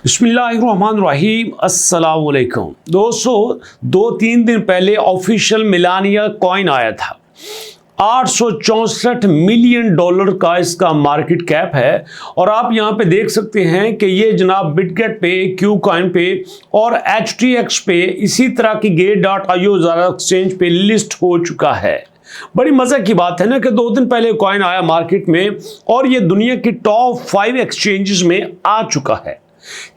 बिस्मिल्लाहिर्रहमानिर्रहीम अस्सलाम वालेकुम दोस्तों, 2-3 दिन पहले ऑफिशियल मिलानिया कॉइन आया था। 864 मिलियन डॉलर का इसका मार्केट कैप है और आप यहां पे देख सकते हैं कि ये जनाब बिटगेट पे, क्यू कॉइन पे और HTX पे, इसी तरह की Gate.io एक्सचेंज पे लिस्ट हो चुका है। बड़ी मजे की बात है ना कि 2 दिन पहले कॉइन आया मार्केट में और ये दुनिया की टॉप 5 एक्सचेंजेस में आ चुका है।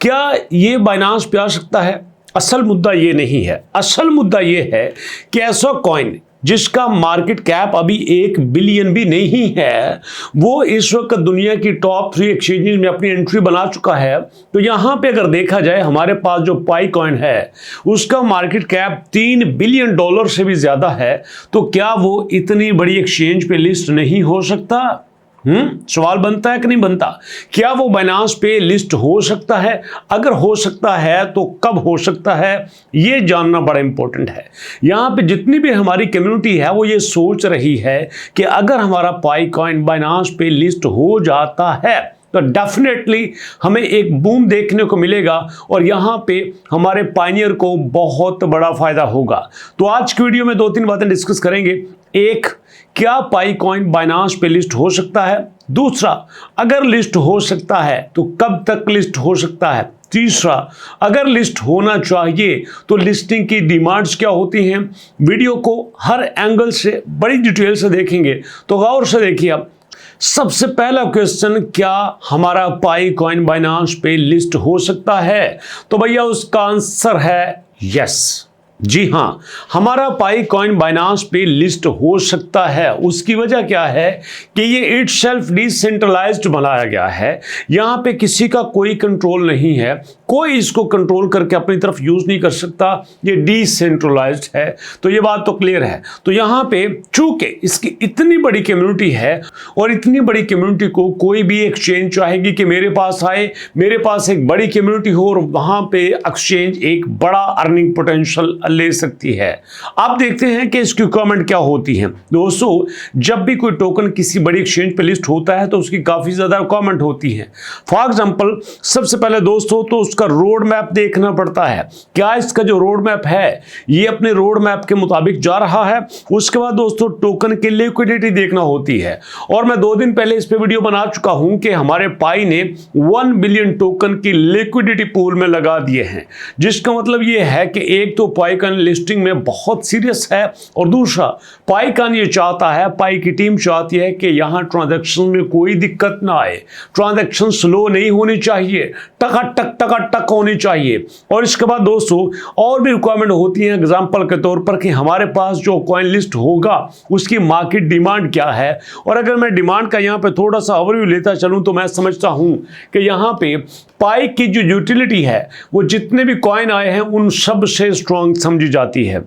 क्या ये बाइनांस पे आ सकता है? असल मुद्दा ये नहीं है। असल मुद्दा ये है कि ऐसा कॉइन जिसका मार्केट कैप अभी 1 बिलियन भी नहीं है, वो इस वक्त दुनिया की टॉप 3 एक्सचेंजेस में अपनी एंट्री बना चुका है। तो यहां पे अगर देखा जाए, हमारे पास जो पाई कॉइन है उसका मार्केट कैप 3 बिलियन डॉलर से भी ज्यादा है। तो क्या वो इतनी बड़ी एक्सचेंज पे लिस्ट नहीं हो सकता? सवाल बनता है कि नहीं बनता? क्या वो बाइनांस पे लिस्ट हो सकता है? अगर हो सकता है तो कब हो सकता है, ये जानना बड़ा इंपॉर्टेंट है। यहां पे जितनी भी हमारी कम्युनिटी है वो ये सोच रही है कि अगर हमारा पाई कॉइन बाइनांस पे लिस्ट हो जाता है तो डेफिनेटली हमें एक बूम देखने को मिलेगा और यहां पे हमारे पायनियर को बहुत बड़ा फायदा होगा। तो आज की वीडियो में 2-3 बातें डिस्कस करेंगे। एक, क्या पाई कॉइन बाइनांस पे लिस्ट हो सकता है? दूसरा, अगर लिस्ट हो सकता है तो कब तक लिस्ट हो सकता है? तीसरा, अगर लिस्ट होना चाहिए तो लिस्टिंग की डिमांड्स क्या होती हैं? वीडियो को हर एंगल से बड़ी डिटेल से देखेंगे, तो गौर से देखिए। अब सबसे पहला क्वेश्चन, क्या हमारा पाई कॉइन बाइनांस पे लिस्ट हो सकता है? तो भैया उसका आंसर है यस। जी हां, हमारा पाई कॉइन बाइनांस पे लिस्ट हो सकता है। उसकी वजह क्या है कि ये इटसेल्फ डिसेंट्रलाइज्ड बनाया गया है। यहां पे किसी का कोई कंट्रोल नहीं है, कोई इसको कंट्रोल करके अपनी तरफ यूज नहीं कर सकता। ये डिसेंट्रलाइज्ड है, तो ये बात तो क्लियर है। तो यहां पे चूंकि इसकी इतनी बड़ी कम्युनिटी है और इतनी बड़ी कम्युनिटी को कोई भी एक्सचेंज चाहेगी कि मेरे पास आए, मेरे पास एक बड़ी कम्युनिटी हो और वहां पे एक्सचेंज एक बड़ा अर्निंग पोटेंशियल ले सकती है। आप देखते हैं कि इसकी रिक्वायरमेंट क्या होती है। दोस्तों, जब भी कोई टोकन किसी बड़ी एक्सचेंज पे लिस्ट होता है तो उसकी काफी ज्यादा रिक्वायरमेंट होती है। फॉर एग्जांपल, सबसे पहले दोस्तों तो उसका रोड मैप देखना पड़ता है। क्या इसका जो रोड मैप है ये अपने रोड मैप के मुताबिक जा रहा है? उसके बाद दोस्तों टोकन की लिक्विडिटी देखना होती है। और मैं 2 दिन पहले इस पे वीडियो बना चुका हूं कि हमारे पाई ने 1 बिलियन टोकन की लिक्विडिटी पूल में लगा दिए हैं, जिसका मतलब ये है कि एक तो पाई लिस्टिंग में बहुत सीरियस है और दूसरा पाईकॉइन ये चाहता है, पाई की टीम चाहती है कि यहां ट्रांजैक्शन में कोई दिक्कत ना आए, ट्रांजैक्शन स्लो नहीं होनी चाहिए, टका टक होनी चाहिए। और इसके बाद दोस्तों और भी रिक्वायरमेंट होती है। एग्जांपल के तौर पर कि हमारे पास जो कॉइन लिस्ट होगा उसकी मार्केट डिमांड क्या है। और अगर मैं डिमांड का यहां पे थोड़ा सा ओवरव्यू लेता चलूं तो मैं समझता हूं कि यहां पे पाई की जो यूटिलिटी है वो जितने भी कॉइन आए हैं उन सब से स्ट्रॉन्ग समझी जाती है।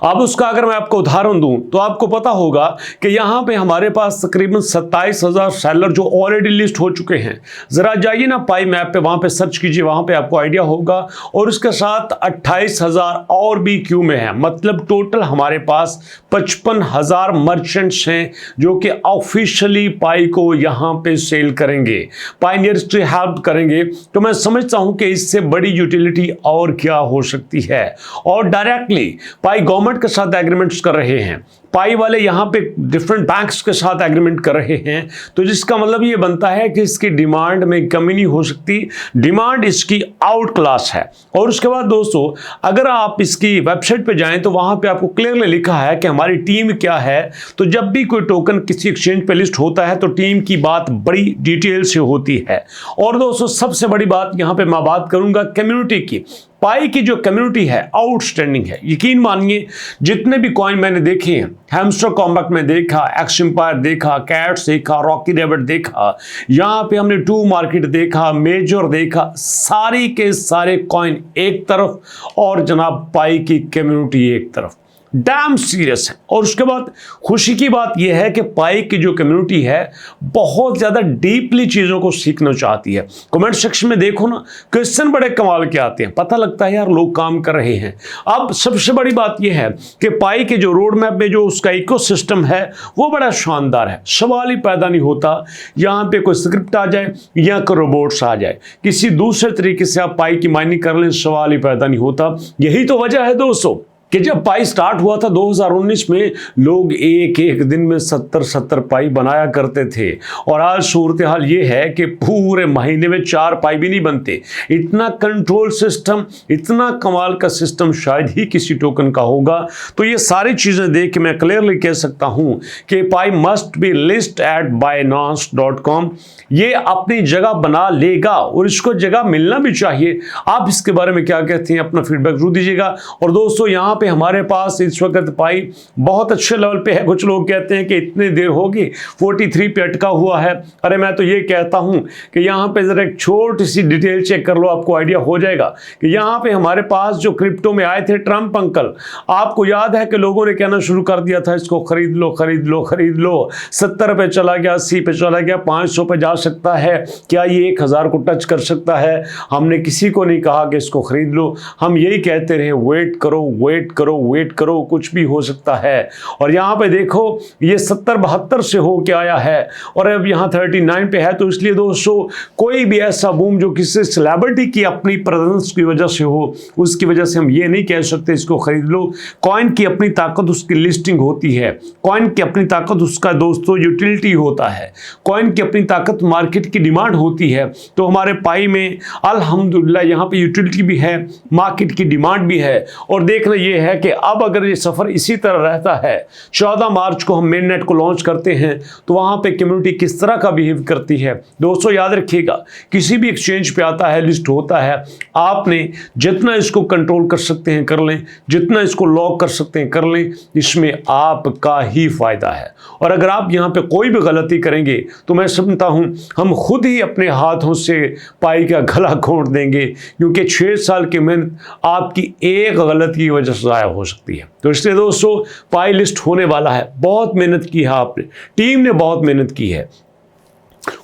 अब उसका अगर मैं आपको उदाहरण दूं तो आपको पता होगा कि यहां पे हमारे पास तकरीबन 27,000 सेलर जो ऑलरेडी लिस्ट हो चुके हैं। जरा जाइए ना पाई मैप पे, वहां पे सर्च कीजिए, वहां पे आपको आइडिया होगा। और उसके साथ 28,000 और भी क्यू में है। मतलब टोटल हमारे पास 55,000 मर्चेंट्स हैं जो कि ऑफिशियली पाई को यहां पे सेल करेंगे, पायनियर्स की हेल्प करेंगे। तो मैं समझता हूं कि इससे बड़ी यूटिलिटी और क्या हो सकती है। और डायरेक्टली पाई गवर्नमेंट के साथ एग्रीमेंट्स कर रहे हैं, पाई वाले यहां पे डिफरेंट बैंक्स के साथ एग्रीमेंट कर रहे हैं। तो जिसका मतलब ये बनता है कि इसकी डिमांड में कमी नहीं हो सकती, डिमांड इसकी आउट क्लास है। और उसके बाद दोस्तों, अगर आप इसकी वेबसाइट पे जाएं तो वहां पे आपको क्लियरली लिखा है कि हमारी टीम क्या है। तो जब भी कोई टोकन किसी एक्सचेंज पे लिस्ट होता है तो टीम की बात बड़ी डिटेल से होती है। और दोस्तों, सबसे बड़ी बात यहां पे मैं बात करूंगा कम्युनिटी की। पाई की जो कम्युनिटी है आउटस्टैंडिंग है। यकीन मानिए, जितने भी कॉइन मैंने देखे हैं, हैमस्टर कॉम्बैट में देखा, एक्स एम्पायर देखा, कैट्स देखा, रॉकी रैबिट देखा, यहां पे हमने टू मार्केट देखा, मेजर देखा, सारी के सारे कॉइन एक तरफ और जनाब पाई की कम्युनिटी एक तरफ। डैम सीरियस है। और उसके बाद खुशी की बात यह है कि पाई की जो कम्युनिटी है बहुत ज़्यादा डीपली चीज़ों को सीखना चाहती है। कमेंट सेक्शन में देखो ना, क्वेश्चन बड़े कमाल के आते हैं, पता लगता है यार लोग काम कर रहे हैं। अब सबसे बड़ी बात यह है कि पाई के जो रोड मैप में जो उसका इकोसिस्टम है वो बड़ा शानदार है। सवाल ही पैदा नहीं होता यहाँ पे कोई स्क्रिप्ट आ जाए या कोई रोबोट्स आ जाए, किसी दूसरे तरीके से आप पाई की माइनिंग कर लें, सवाल ही पैदा नहीं होता। यही तो वजह है दोस्तों कि जब पाई स्टार्ट हुआ था 2019 में, लोग एक एक दिन में 70 पाई बनाया करते थे, और आज सूरत हाल ये है कि पूरे महीने में 4 पाई भी नहीं बनते। इतना कंट्रोल सिस्टम, इतना कमाल का सिस्टम शायद ही किसी टोकन का होगा। तो ये सारी चीज़ें देख के मैं क्लियरली कह सकता हूँ कि Pi must be list at binance.com। ये अपनी जगह बना लेगा और इसको जगह मिलना भी चाहिए। आप इसके बारे में क्या कहते हैं, अपना फीडबैक जरूर दीजिएगा। और दोस्तों यहाँ पे हमारे पास इस वक्त पाई बहुत अच्छे लेवल पे है। कुछ लोग कहते हैं कि इतनी देर होगी 43 पे अटका हुआ है। अरे मैं तो ये कहता हूँ कि यहाँ पे जरा एक छोटी सी डिटेल चेक कर लो, आपको आइडिया हो जाएगा कि यहाँ पे हमारे पास जो क्रिप्टो में आए थे ट्रम्प अंकल, आपको याद है कि लोगों ने कहना शुरू कर दिया था इसको खरीद लो खरीद लो खरीद लो। 70 पे चला गया, 80 पे चला गया, 500 पे जा सकता है, क्या ये 1000 को टच कर सकता है। हमने किसी को नहीं कहा कि इसको खरीद लो, हम यही कहते रहे वेट करो वेट करो वेट करो, कुछ भी हो सकता है। और यहाँ पे देखो ये 70-72 से हो के आया है और अब यहाँ 39 पे है। तो इसलिए दोस्तों कोई भी ऐसा बूम जो किसी सेलिब्रिटी की अपनी प्रेजेंस की वजह से हो, उसकी वजह से हम ये नहीं कह सकते इसको खरीद लो। कॉइन की अपनी ताकत उसकी लिस्टिंग होती है, कॉइन की अपनी ताकत उसका दोस्तों यूटिलिटी होता है, कॉइन की अपनी ताकत मार्केट की डिमांड होती है। तो हमारे पाई में अल्हम्दुलिल्लाह यहाँ पे यूटिलिटी भी है, मार्केट की डिमांड भी है। और देखना ये है कि अब अगर ये सफ़र इसी तरह रहता है, 14 मार्च को हम मेन नेट को लॉन्च करते हैं, तो वहाँ पे कम्युनिटी किस तरह का बिहेव करती है। दोस्तों याद रखिएगा, किसी भी एक्सचेंज पे आता है, लिस्ट होता है, आपने जितना इसको कंट्रोल कर सकते हैं कर लें, जितना इसको लॉक कर सकते हैं कर लें, इसमें आपका ही फायदा है। और अगर आप यहाँ पे कोई भी गलती करेंगे तो मैं समझता हूँ हम खुद ही अपने हाथों से पाई का गला घोंट देंगे, क्योंकि 6 साल की मेहनत आपकी एक गलती की वजह से ज़ाया हो सकती है। तो इसलिए दोस्तों पाई लिस्ट होने वाला है, बहुत मेहनत की है आपने, टीम ने बहुत मेहनत की है।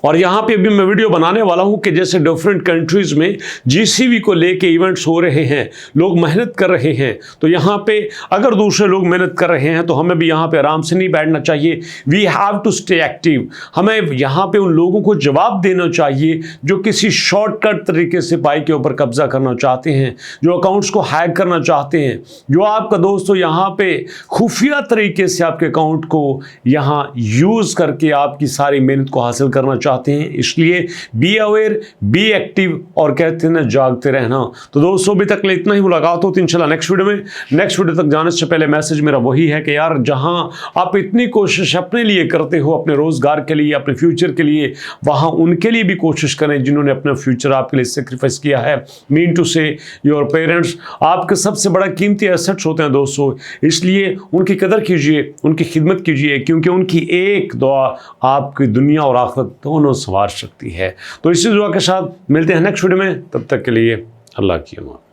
और यहाँ पे अभी मैं वीडियो बनाने वाला हूँ कि जैसे डिफरेंट कंट्रीज में जीसीबी को लेके इवेंट्स हो रहे हैं, लोग मेहनत कर रहे हैं, तो यहाँ पे अगर दूसरे लोग मेहनत कर रहे हैं तो हमें भी यहाँ पे आराम से नहीं बैठना चाहिए। We have to stay active. हमें यहाँ पे उन लोगों को जवाब देना चाहिए जो किसी शॉर्टकट तरीके से पाई के ऊपर कब्जा करना चाहते हैं, जो अकाउंट्स को हैक करना चाहते हैं, जो आपका दोस्तों यहाँ पे खुफिया तरीके से आपके अकाउंट को यहाँ यूज़ करके आपकी सारी मेहनत को हासिल करना चाहते हैं। इसलिए बी अवेयर, बी एक्टिव, और कहते हैं ना जागते रहना। तो दोस्तों अभी तक इतना ही, मुलाकात होती है इंशाल्लाह नेक्स्ट वीडियो में। नेक्स्ट वीडियो तक जाने से पहले मैसेज मेरा वही है कि यार जहां आप इतनी कोशिश अपने लिए करते हो, अपने रोजगार के लिए, अपने फ्यूचर के लिए, वहां उनके लिए भी कोशिश करें जिन्होंने अपना फ्यूचर आपके लिए सेक्रीफाइस किया है। मीन टू से योर पेरेंट्स आपके सबसे बड़ा कीमती एसेट्स होते हैं दोस्तों, इसलिए उनकी कदर कीजिए, उनकी खिदमत कीजिए, क्योंकि उनकी एक दुआ आपकी दुनिया और आखिरत दोनों संवार सकती है। तो इसी दुआ के साथ मिलते हैं नेक्स्ट वीडियो में, तब तक के लिए अल्लाह की अमान।